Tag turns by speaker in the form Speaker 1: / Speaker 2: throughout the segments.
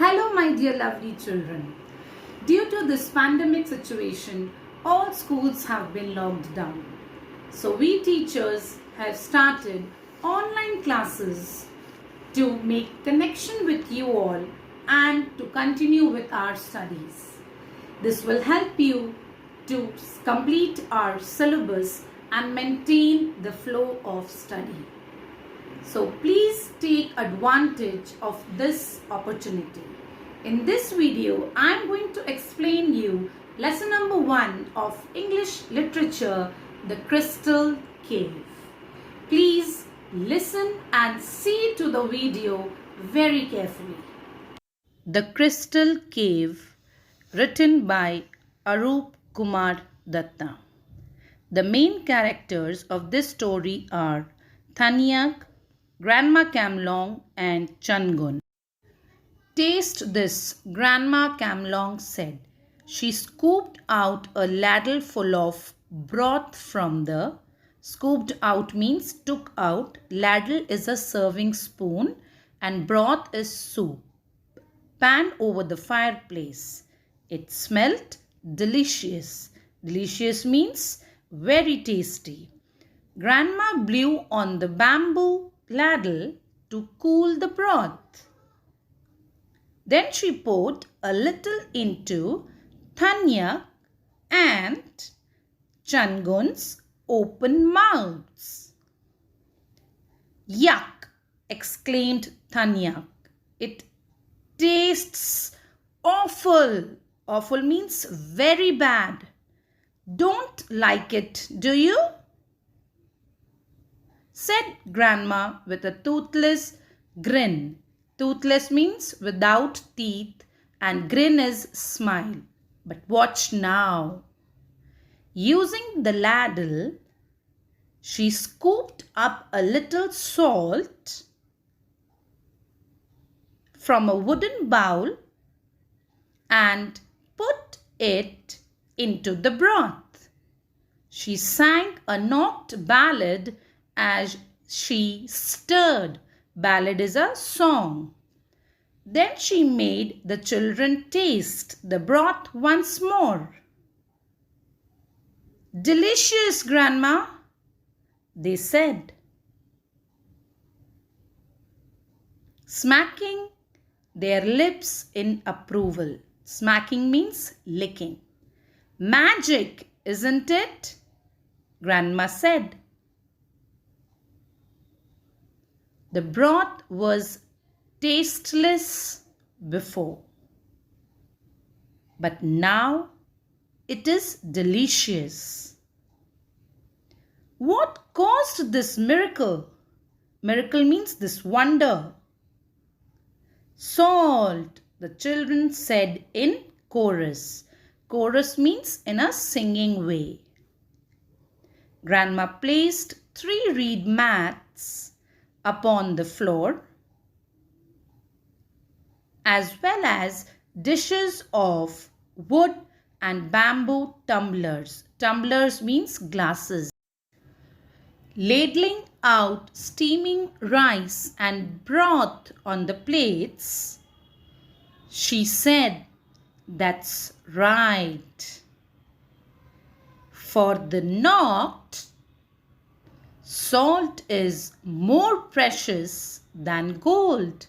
Speaker 1: Hello, my dear lovely children. Due to this pandemic situation, all schools have been locked down. So we teachers have started online classes to make connection with you all and to continue with our studies. This will help you to complete our syllabus and maintain the flow of study. So please take advantage of this opportunity. In this video, I am going to explain you lesson number 1 of English literature, The Crystal Cave. Please listen and see to the video very carefully. The Crystal Cave, written by Arup Kumar Datta. The main characters of this story are THENYAK, Grandma Camlong and CHANGUN. Taste this, Grandma Camlong said. She scooped out a ladle full of broth from the... Scooped out means took out. Ladle is a serving spoon and broth is soup. Pan over the fireplace. It smelt delicious. Delicious means very tasty. Grandma blew on the bamboo ladle to cool the broth. Then she poured a little into THENYAK and CHANGUN's open mouths. Yuck! Exclaimed THENYAK. It tastes awful. Awful means very bad. Don't like it, do you? Said Grandma with a toothless grin. Toothless means without teeth and grin is smile. But watch now. Using the ladle, she scooped up a little salt from a wooden bowl and put it into the broth. She sang a NOCTE ballad as she stirred. Ballad is a song. Then she made the children taste the broth once more. Delicious, Grandma, they said. Smacking their lips in approval. Smacking means licking. Magic, isn't it? Grandma said. The broth was tasteless before, but now it is delicious. What caused this miracle? Miracle means this wonder. Salt, the children said in chorus. Chorus means in a singing way. Grandma placed 3 reed mats upon the floor, as well as dishes of wood and bamboo tumblers. Tumblers means glasses. Ladling out steaming rice and broth on the plates, she said, "That's right. For the NOCTE, salt is more precious than gold."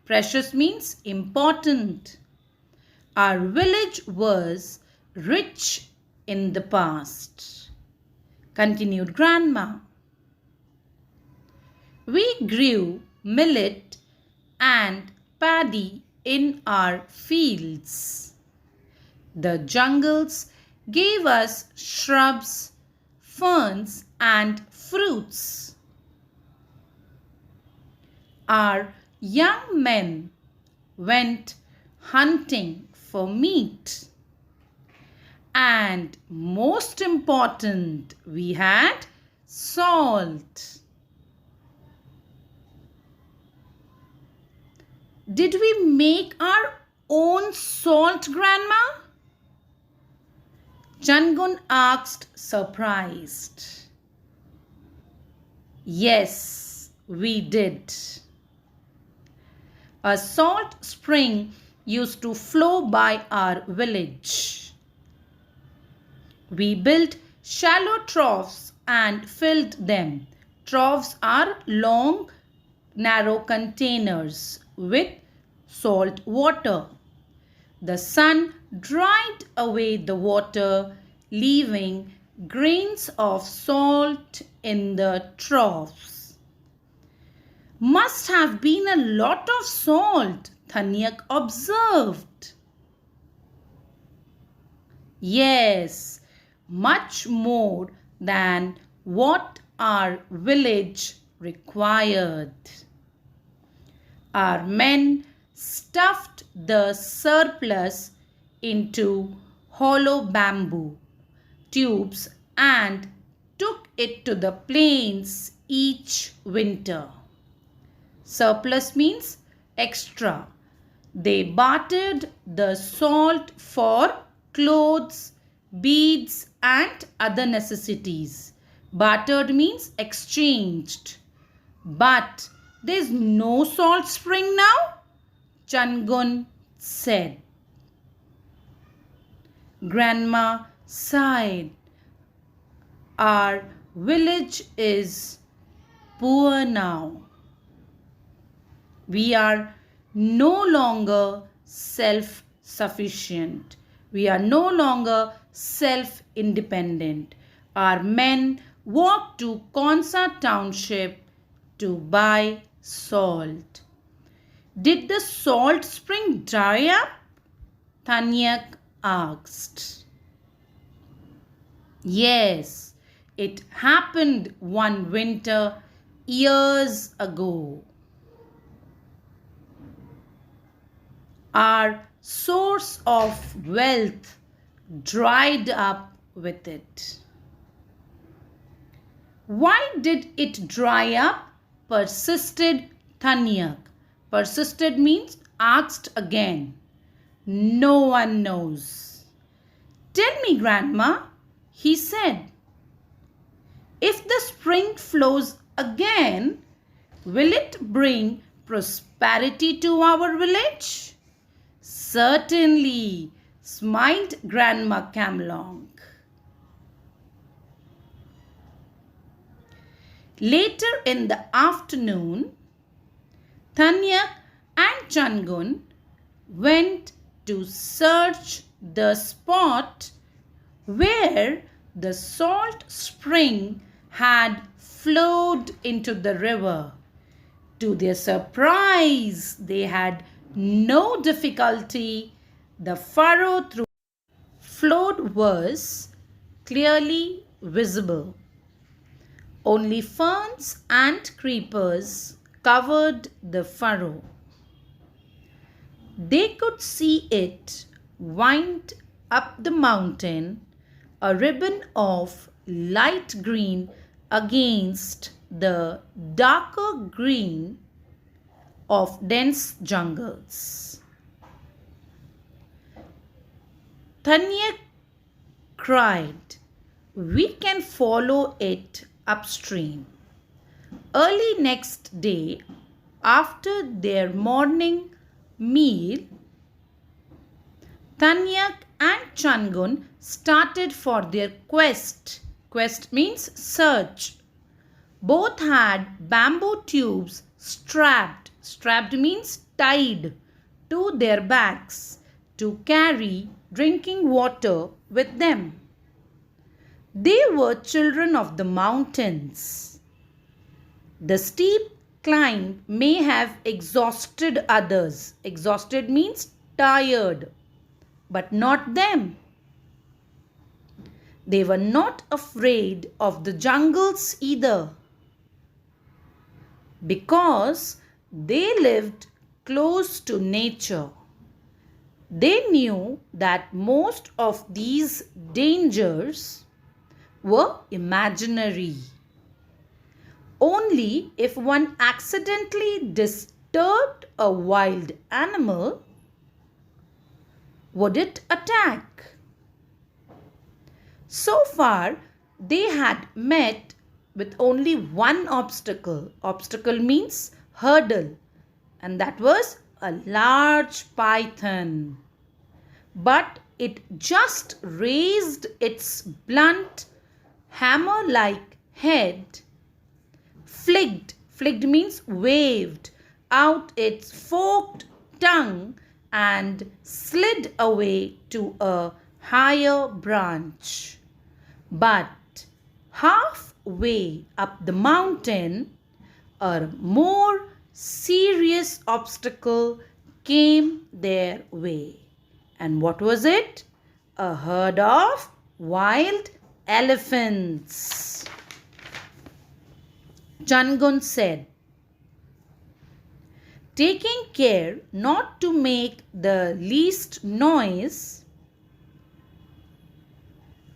Speaker 1: Precious means important. Our village was rich in the past, continued Grandma. We grew millet and paddy in our fields. The jungles gave us shrubs, ferns and fruits. Our young men went hunting for meat. And most important, we had salt. Did we make our own salt, Grandma? CHANGUN asked, surprised. Yes, we did. A salt spring used to flow by our village. We built shallow troughs and filled them. Troughs are long, narrow containers with salt water. The sun dried away the water, leaving grains of salt in the troughs. Must have been a lot of salt, Thanyak observed. Yes, much more than what our village required. Our men stuffed the surplus into hollow bamboo tubes and took it to the plains each winter. Surplus means extra. They bartered the salt for clothes, beads and other necessities. Bartered means exchanged. But there's no salt spring now, CHANGUN said. Grandma sighed. Our village is poor now. We are no longer self-sufficient. We are no longer self-independent. Our men walked to Konsa township to buy salt. Did the salt spring dry up? Thanyak asked. Yes, it happened one winter years ago. Our source of wealth dried up with it. Why did it dry up? Persisted Thanyak. Persisted means asked again. No one knows. Tell me, Grandma, he said. If the spring flows again, will it bring prosperity to our village? Certainly, smiled Grandma Camlong. Later in the afternoon, Thanyak and CHANGUN went to search the spot where the salt spring had flowed into the river. To their surprise, they had no difficulty. The furrow through flowed was clearly visible. Only ferns and creepers covered the furrow. They could see it wind up the mountain, a ribbon of light green against the darker green of dense jungles. Thanyak cried, "We can follow it upstream." Early next day, after their morning meal, Thanyak and CHANGUN started for their quest. Quest means search. Both had bamboo tubes strapped. Strapped means tied to their backs to carry drinking water with them. They were children of the mountains. The steep climb may have exhausted others. Exhausted means tired, but not them. They were not afraid of the jungles either, because they lived close to nature. They knew that most of these dangers were imaginary. Only if one accidentally disturbed a wild animal would it attack. So far, they had met with only one obstacle. Obstacle means hurdle, and that was a large python, but it just raised its blunt hammer-like head, flicked means waved out its forked tongue and slid away to a higher branch. But halfway up the mountain, a more serious obstacle came their way. And what was it? A herd of wild elephants. Changun said, taking care not to make the least noise,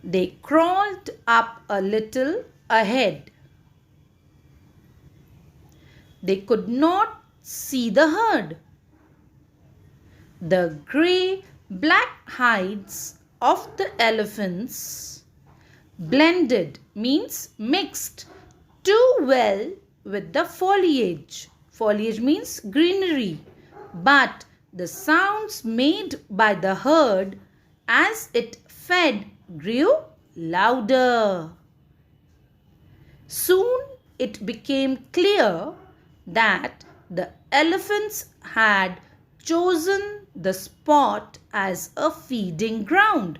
Speaker 1: they crawled up a little ahead. They could not see the herd. The grey-black hides of the elephants blended means mixed too well with the foliage. Foliage means greenery. But the sounds made by the herd as it fed grew louder. Soon it became clear that the elephants had chosen the spot as a feeding ground.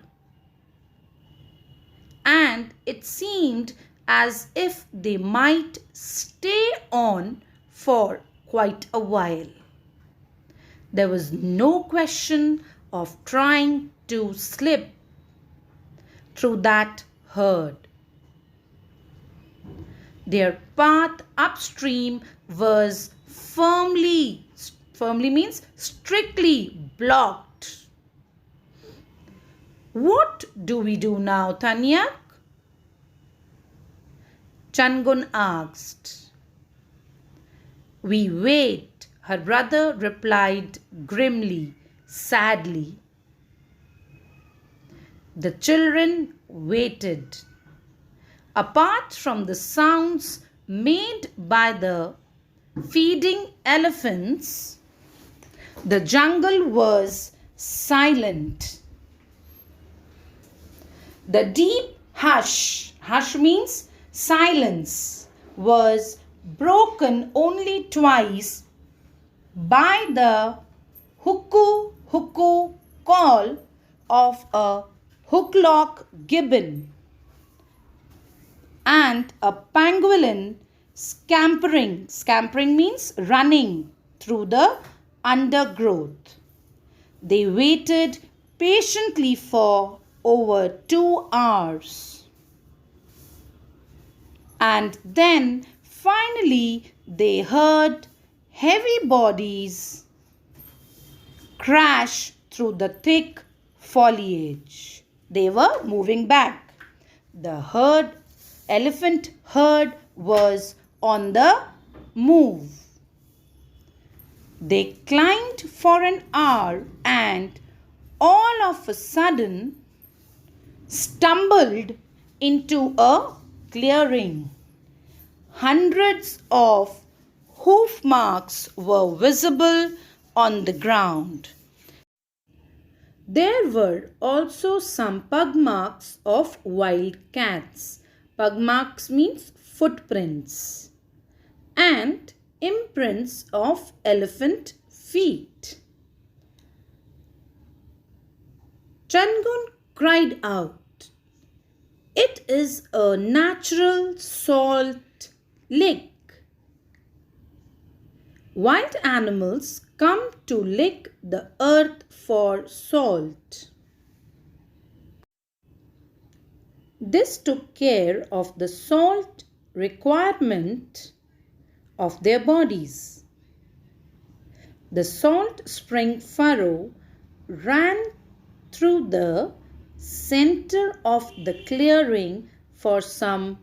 Speaker 1: And it seemed as if they might stay on for quite a while. There was no question of trying to slip through that herd. Their path upstream was firmly means strictly blocked. What do we do now, THENYAK? Changun asked. We wait, her brother replied grimly, sadly. The children waited. Apart from the sounds made by the feeding elephants, the jungle was silent. The deep hush means silence, was broken only twice by the huku call of a hooklock gibbon and a pangolin scampering. Scampering means running through the undergrowth. They waited patiently for over 2 hours. And then finally they heard heavy bodies crash through the thick foliage. They were moving back. The elephant herd was on the move. They climbed for an hour and all of a sudden stumbled into a clearing. Hundreds of hoof marks were visible on the ground. There were also some pug marks of wild cats. Pug marks means footprints. And imprints of elephant feet. Changun cried out, "It is a natural salt lick. Wild animals come to lick the earth for salt." This took care of the salt requirement of their bodies. The salt spring furrow ran through the center of the clearing for some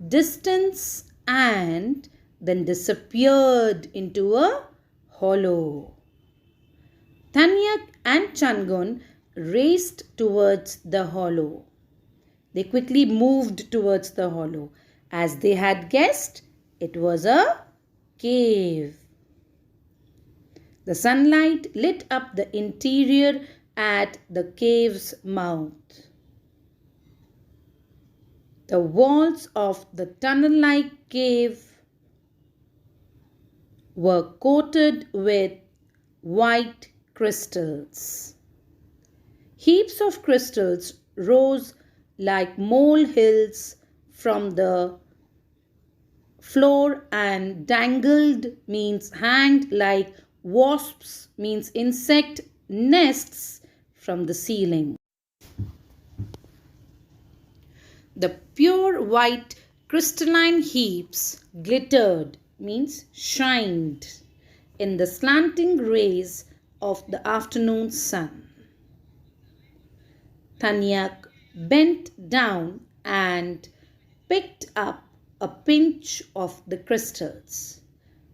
Speaker 1: distance and then disappeared into a hollow. THENYAK and Changun raced towards the hollow. They quickly moved towards the hollow. As they had guessed, it was a cave. The sunlight lit up the interior at the cave's mouth. The walls of the tunnel-like cave were coated with white crystals. Heaps of crystals rose like molehills from the floor and dangled means hanged like wasps means insect nests from the ceiling. The pure white crystalline heaps glittered means shined in the slanting rays of the afternoon sun. THENYAK bent down and picked up a pinch of the crystals,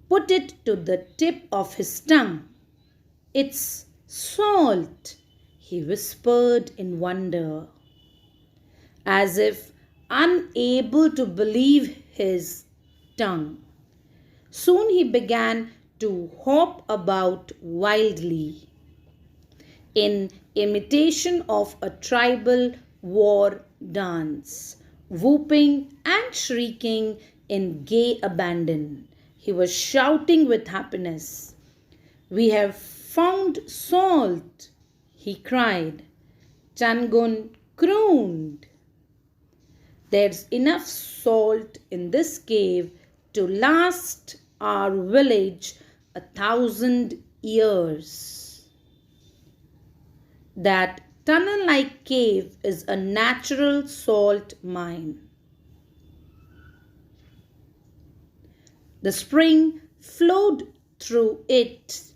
Speaker 1: put it to the tip of his tongue. "It's salt," he whispered in wonder, as if unable to believe his tongue. Soon he began to hop about wildly, in imitation of a tribal war dance, whooping and shrieking in gay abandon. He was shouting with happiness. "We have found salt," he cried. CHANGUN crooned. "There's enough salt in this cave to last our village 1,000 years. That tunnel-like cave is a natural salt mine. The spring flowed through it,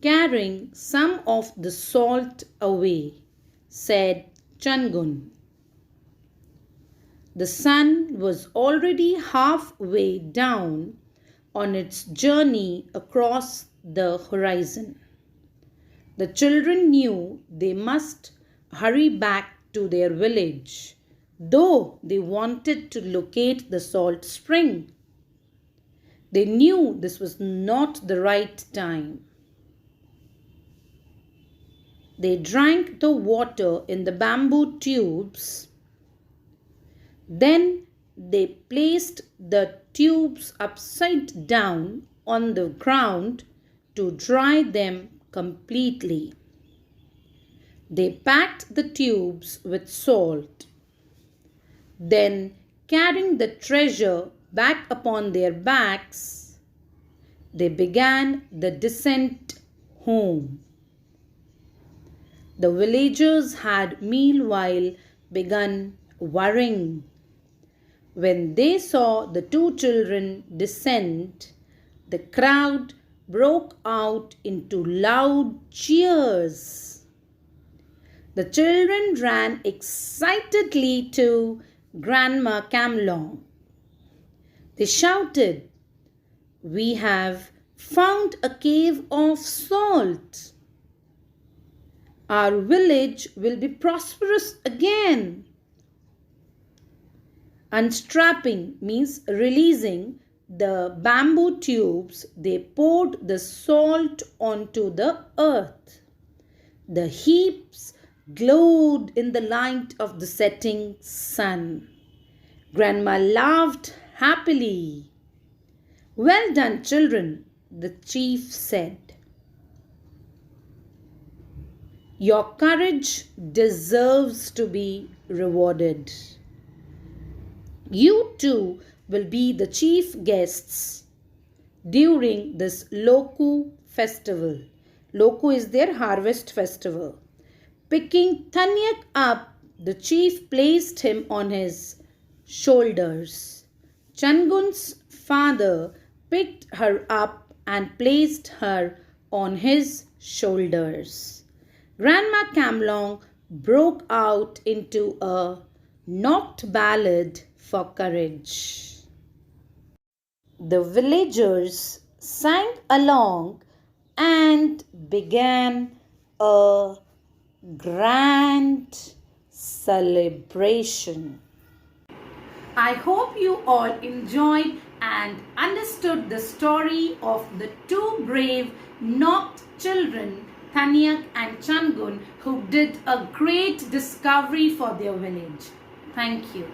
Speaker 1: carrying some of the salt away," said CHANGUN. The sun was already halfway down on its journey across the horizon. The children knew they must hurry back to their village, though they wanted to locate the salt spring. They knew this was not the right time. They drank the water in the bamboo tubes. Then they placed the tubes upside down on the ground to dry them completely. They packed the tubes with salt. Then, carrying the treasure back upon their backs, they began the descent home. The villagers had meanwhile begun worrying. When they saw the two children descend, the crowd broke out into loud cheers. The children ran excitedly to Grandma Camlong. They shouted, "We have found a cave of salt. Our village will be prosperous again." Unstrapping means releasing the bamboo tubes. They poured the salt onto the earth. The heaps glowed in the light of the setting sun. Grandma laughed happily. "Well done, children," the chief said. "Your courage deserves to be rewarded. You too will be the chief guests during this Loku festival." Loku is their harvest festival. Picking THENYAK up, the chief placed him on his shoulders. CHANGUN's father picked her up and placed her on his shoulders. Grandma Camlong broke out into a NOCTE ballad for courage. The villagers sang along and began a grand celebration. I hope you all enjoyed and understood the story of the two brave NOCTE children, THENYAK and CHANGUN, who did a great discovery for their village. Thank you.